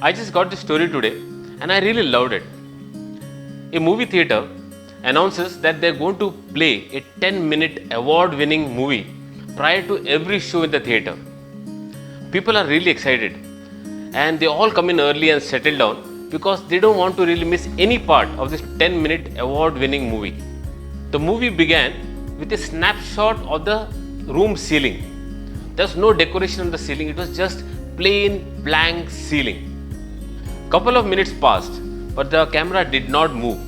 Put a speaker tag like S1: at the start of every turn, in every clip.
S1: I just got this story today and I really loved it. A movie theater announces that they're going to play a 10-minute award-winning movie prior to every show in the theater. People are really excited and they all come in early and settle down because they don't want to really miss any part of this 10-minute award-winning movie. The movie began with a snapshot of the room ceiling. There's no decoration on the ceiling, it was just plain blank ceiling. Couple of minutes passed, but the camera did not move.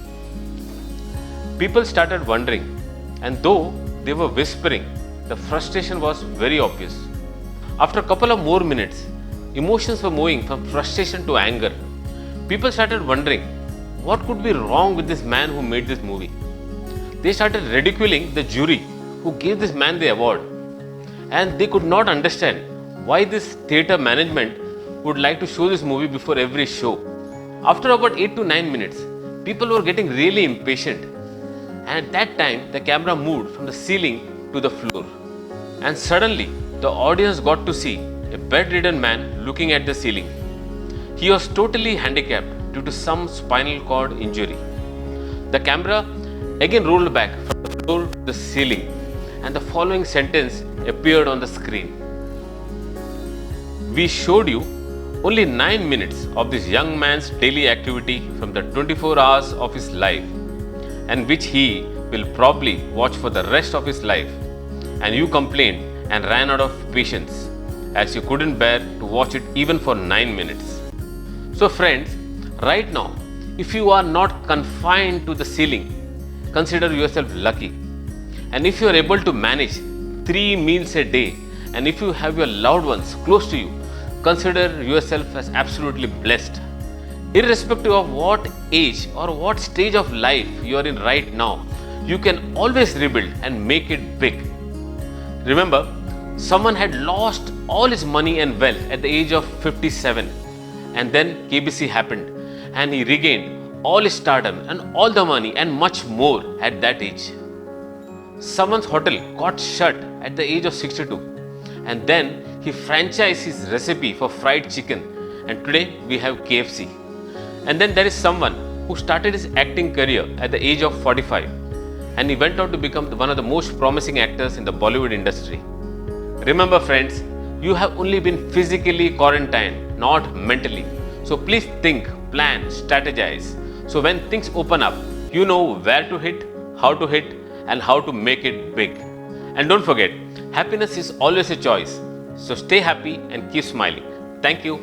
S1: People started wondering, and though they were whispering, the frustration was very obvious. After a couple of more minutes, emotions were moving from frustration to anger. People started wondering, what could be wrong with this man who made this movie? They started ridiculing the jury who gave this man the award. And they could not understand why this theatre management would like to show this movie before every show. After about 8 to 9 minutes, people were getting really impatient. And at that time, the camera moved from the ceiling to the floor. And suddenly, the audience got to see a bedridden man looking at the ceiling. He was totally handicapped due to some spinal cord injury. The camera again rolled back from the floor to the ceiling, and the following sentence appeared on the screen. We showed you only 9 minutes of this young man's daily activity from the 24 hours of his life, and which he will probably watch for the rest of his life. And you complained and ran out of patience as you couldn't bear to watch it even for 9 minutes. So friends, right now, if you are not confined to the ceiling, consider yourself lucky. And if you are able to manage 3 meals a day, and if you have your loved ones close to you, consider yourself as absolutely blessed. Irrespective of what age or what stage of life you are in right now, you can always rebuild and make it big. Remember, someone had lost all his money and wealth at the age of 57, and then KBC happened and he regained all his stardom and all the money and much more at that age. Someone's hotel got shut at the age of 62, and then he franchised his recipe for fried chicken, and today we have KFC. And then there is someone who started his acting career at the age of 45, and he went on to become one of the most promising actors in the Bollywood industry. Remember friends, you have only been physically quarantined, not mentally. So please think, plan, strategize. So when things open up, you know where to hit, and how to make it big. And don't forget, happiness is always a choice. So stay happy and keep smiling. Thank you.